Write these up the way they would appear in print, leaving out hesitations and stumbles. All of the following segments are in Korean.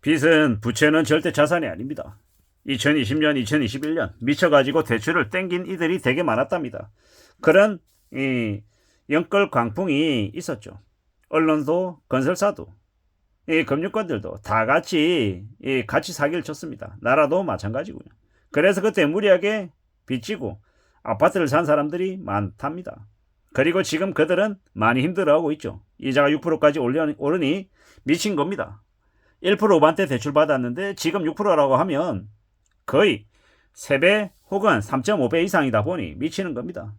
빚은 부채는 절대 자산이 아닙니다. 2020년, 2021년 미쳐가지고 대출을 땡긴 이들이 되게 많았답니다. 그런 영끌 광풍이 있었죠. 언론도 건설사도 금융권들도 다 같이 사기를 쳤습니다. 나라도 마찬가지고요. 그래서 그때 무리하게 빚지고 아파트를 산 사람들이 많답니다. 그리고 지금 그들은 많이 힘들어하고 있죠. 이자가 6%까지 오르니 미친 겁니다. 1% 후반대 대출 받았는데 지금 6%라고 하면 거의 3배 혹은 3.5배 이상이다 보니 미치는 겁니다.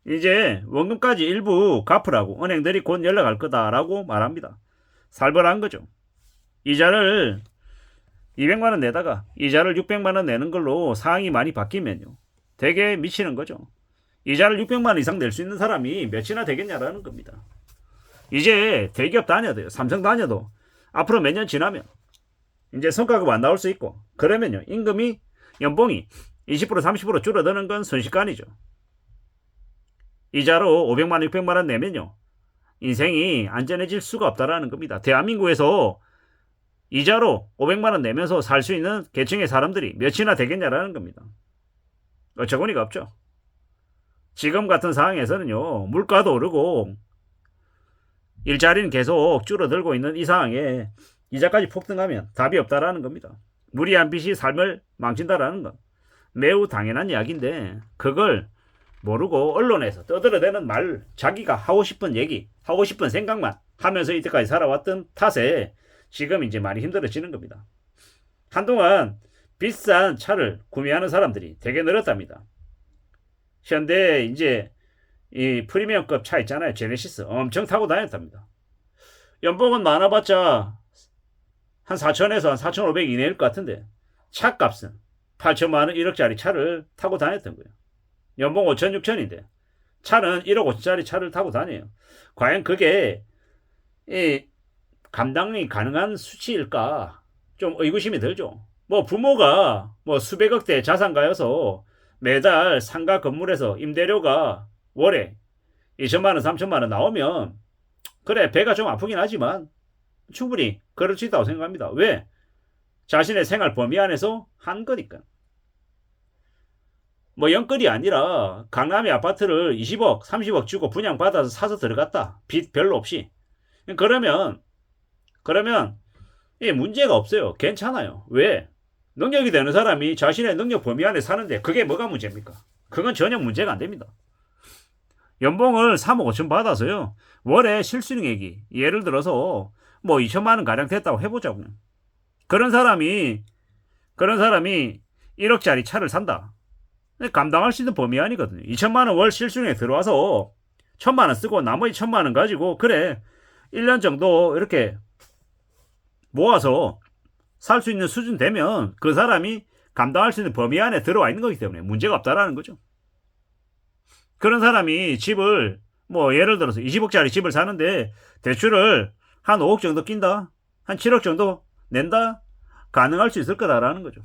이제 원금까지 일부 갚으라고 은행들이 곧 연락할 거다라고 말합니다. 살벌한 거죠. 이자를 200만원 내다가 이자를 600만원 내는 걸로 상황이 많이 바뀌면요. 되게 미치는 거죠. 이자를 600만원 이상 낼 수 있는 사람이 몇이나 되겠냐라는 겁니다. 이제 대기업 다녀도요. 삼성 다녀도 앞으로 몇 년 지나면 이제 성과급 안 나올 수 있고 그러면요. 임금이 연봉이 20% 30% 줄어드는 건 순식간이죠. 이자로 500만원 600만원 내면요. 인생이 안전해질 수가 없다라는 겁니다. 대한민국에서 이자로 500만원 내면서 살 수 있는 계층의 사람들이 몇이나 되겠냐라는 겁니다. 어처구니가 없죠. 지금 같은 상황에서는요. 물가도 오르고 일자리는 계속 줄어들고 있는 이 상황에 이자까지 폭등하면 답이 없다라는 겁니다. 무리한 빚이 삶을 망친다라는 건 매우 당연한 이야기인데 그걸 모르고 언론에서 떠들어대는 말, 자기가 하고 싶은 얘기, 하고 싶은 생각만 하면서 이때까지 살아왔던 탓에 지금 이제 많이 힘들어지는 겁니다. 한동안 비싼 차를 구매하는 사람들이 되게 늘었답니다. 현대 이제 이 프리미엄급 차 있잖아요. 제네시스 엄청 타고 다녔답니다. 연봉은 많아봤자 한 4천에서 한 4,500 이내일 것 같은데 차값은 8천만원 1억짜리 차를 타고 다녔던 거예요. 연봉 5천 6천인데 차는 1억 5천짜리 차를 타고 다녀요. 과연 그게 감당이 가능한 수치일까? 좀 의구심이 들죠. 뭐 부모가 뭐 수백억대 자산가여서 매달 상가 건물에서 임대료가 월에 2천만원 3천만원 나오면 그래 배가 좀 아프긴 하지만 충분히 그럴 수 있다고 생각합니다. 왜? 자신의 생활 범위 안에서 한 거니까. 뭐 영끌이 아니라 강남의 아파트를 20억 30억 주고 분양받아서 사서 들어갔다. 빚 별로 없이. 그러면 문제가 없어요. 괜찮아요. 왜? 능력이 되는 사람이 자신의 능력 범위 안에 사는데 그게 뭐가 문제입니까? 그건 전혀 문제가 안 됩니다. 연봉을 3억 5천 받아서요. 월에 실수령액이 예를 들어서 뭐 2천만 원 가량 됐다고 해보자고요. 그런 사람이 1억짜리 차를 산다. 감당할 수 있는 범위 아니거든요. 2천만 원 월 실수령에 들어와서 1,000만 원 쓰고 나머지 1,000만 원 가지고 그래 1년 정도 이렇게 모아서 살 수 있는 수준 되면 그 사람이 감당할 수 있는 범위 안에 들어와 있는 거기 때문에 문제가 없다라는 거죠. 그런 사람이 집을 뭐 예를 들어서 20억짜리 집을 사는데 대출을 한 5억 정도 낀다. 한 7억 정도 낸다. 가능할 수 있을 거다라는 거죠.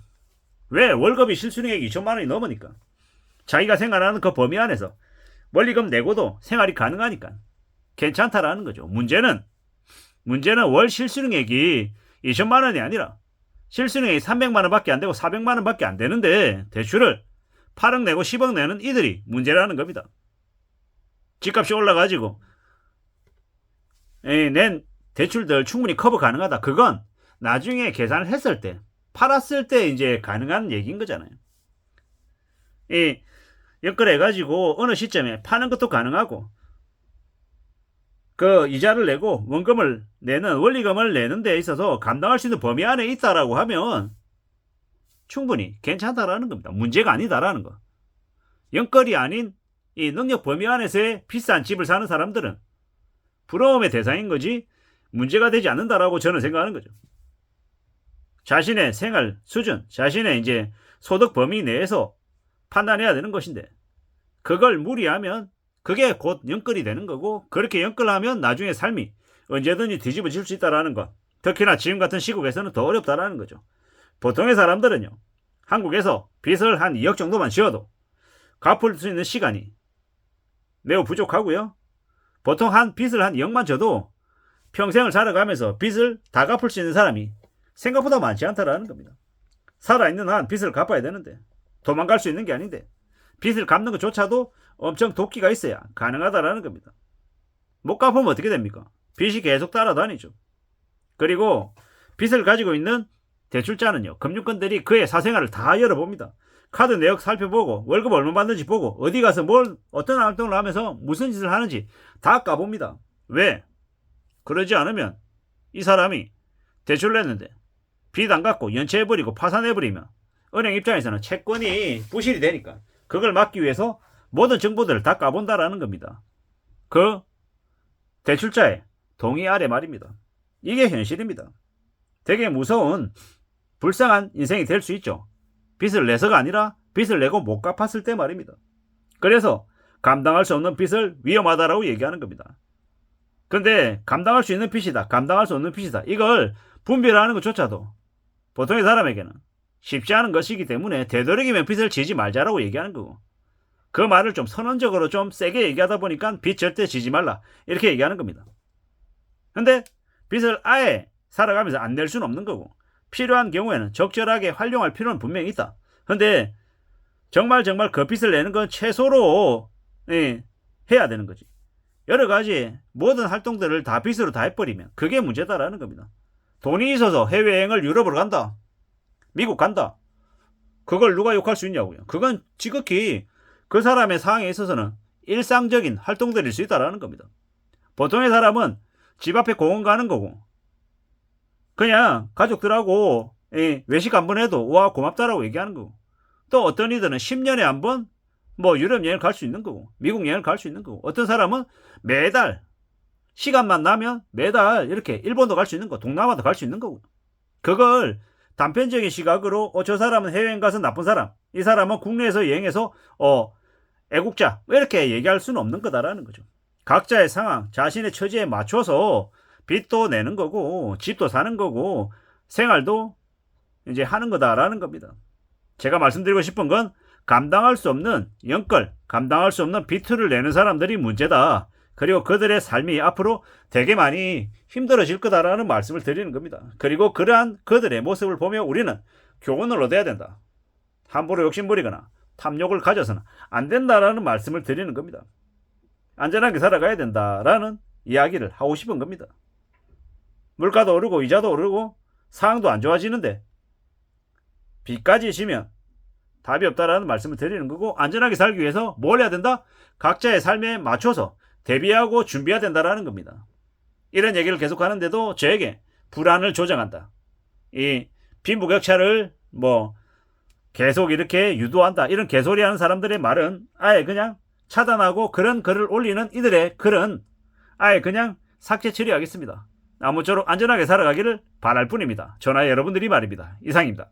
왜? 월급이 실수령액이 2천만 원이 넘으니까. 자기가 생활하는 그 범위 안에서 원리금 내고도 생활이 가능하니까 괜찮다라는 거죠. 문제는 월 실수령액이 2천만 원이 아니라 실수령액이 300만 원밖에 안 되고 400만 원밖에 안 되는데 대출을 8억 내고 10억 내는 이들이 문제라는 겁니다. 집값이 올라가지고 낸 대출들 충분히 커버 가능하다. 그건 나중에 계산을 했을 때 팔았을 때 이제 가능한 얘기인 거잖아요. 연끌해가지고 어느 시점에 파는 것도 가능하고 그 이자를 내고 원금을 내는 원리금을 내는 데 있어서 감당할 수 있는 범위 안에 있다라고 하면 충분히 괜찮다라는 겁니다. 문제가 아니다라는 거. 연끌이 아닌 이 능력 범위 안에서의 비싼 집을 사는 사람들은 부러움의 대상인 거지 문제가 되지 않는다라고 저는 생각하는 거죠. 자신의 생활 수준, 자신의 이제 소득 범위 내에서 판단해야 되는 것인데 그걸 무리하면 그게 곧 연끌이 되는 거고 그렇게 연끌하면 나중에 삶이 언제든지 뒤집어질 수 있다는 것. 특히나 지금 같은 시국에서는 더 어렵다라는 거죠. 보통의 사람들은요. 한국에서 빚을 한 2억 정도만 지어도 갚을 수 있는 시간이 매우 부족하고요. 보통 한 빚을 한 2억만 져도 평생을 살아가면서 빚을 다 갚을 수 있는 사람이 생각보다 많지 않다라는 겁니다. 살아있는 한 빚을 갚아야 되는데 도망갈 수 있는 게 아닌데 빚을 갚는 것조차도 엄청 도끼가 있어야 가능하다라는 겁니다. 못 갚으면 어떻게 됩니까? 빚이 계속 따라다니죠. 그리고 빚을 가지고 있는 대출자는요, 금융권들이 그의 사생활을 다 열어봅니다. 카드 내역 살펴보고 월급 얼마 받는지 보고 어디 가서 어떤 활동을 하면서 무슨 짓을 하는지 다 까봅니다. 왜? 그러지 않으면 이 사람이 대출을 냈는데 빚 안 갚고 연체해버리고 파산해버리면 은행 입장에서는 채권이 부실이 되니까 그걸 막기 위해서 모든 정보들을 다 까본다라는 겁니다. 그 대출자의 동의 아래 말입니다. 이게 현실입니다. 되게 무서운 불쌍한 인생이 될 수 있죠. 빚을 내서가 아니라 빚을 내고 못 갚았을 때 말입니다. 그래서 감당할 수 없는 빚을 위험하다라고 얘기하는 겁니다. 근데 감당할 수 있는 빚이다, 감당할 수 없는 빚이다, 이걸 분별하는 것조차도 보통의 사람에게는 쉽지 않은 것이기 때문에 되도록이면 빚을 지지 말자라고 얘기하는 거고, 그 말을 좀 선언적으로 좀 세게 얘기하다 보니까 빚 절대 지지 말라 이렇게 얘기하는 겁니다. 근데 빚을 아예 살아가면서 안 낼 수는 없는 거고, 필요한 경우에는 적절하게 활용할 필요는 분명히 있다. 근데 정말 그 빚을 내는 건 최소로 해야 되는 거지. 여러 가지 모든 활동들을 다 빚으로 다 해버리면 그게 문제다라는 겁니다. 돈이 있어서 해외여행을 유럽으로 간다, 미국 간다, 그걸 누가 욕할 수 있냐고요. 그건 지극히 그 사람의 상황에 있어서는 일상적인 활동들일 수 있다라는 겁니다. 보통의 사람은 집 앞에 공원 가는 거고, 그냥 가족들하고 외식 한번 해도 와 고맙다라고 얘기하는 거고, 또 어떤 이들은 10년에 한 번 뭐 유럽 여행을 갈 수 있는 거고, 미국 여행을 갈 수 있는 거고, 어떤 사람은 매달 시간만 나면 매달 이렇게 일본도 갈 수 있는 거, 동남아도 갈 수 있는 거고, 그걸 단편적인 시각으로 저 사람은 해외여행 가서 나쁜 사람, 이 사람은 국내에서 여행해서 애국자 이렇게 얘기할 수는 없는 거다라는 거죠. 각자의 상황, 자신의 처지에 맞춰서 빚도 내는 거고 집도 사는 거고 생활도 이제 하는 거다라는 겁니다. 제가 말씀드리고 싶은 건 감당할 수 없는 연끌, 감당할 수 없는 비투를 내는 사람들이 문제다. 그리고 그들의 삶이 앞으로 되게 많이 힘들어질 거다라는 말씀을 드리는 겁니다. 그리고 그러한 그들의 모습을 보며 우리는 교훈을 얻어야 된다. 함부로 욕심부리거나 탐욕을 가져서는 안 된다라는 말씀을 드리는 겁니다. 안전하게 살아가야 된다라는 이야기를 하고 싶은 겁니다. 물가도 오르고 이자도 오르고 상황도 안 좋아지는데 빚까지 지면 답이 없다라는 말씀을 드리는 거고, 안전하게 살기 위해서 뭘 해야 된다? 각자의 삶에 맞춰서 대비하고 준비해야 된다라는 겁니다. 이런 얘기를 계속 하는데도 저에게 불안을 조장한다, 이 빈부격차를 계속 이렇게 유도한다, 이런 개소리 하는 사람들의 말은 아예 그냥 차단하고 그런 글을 올리는 이들의 글은 아예 그냥 삭제 처리하겠습니다. 아무쪼록 안전하게 살아가기를 바랄 뿐입니다. 전하 여러분들이 말입니다. 이상입니다.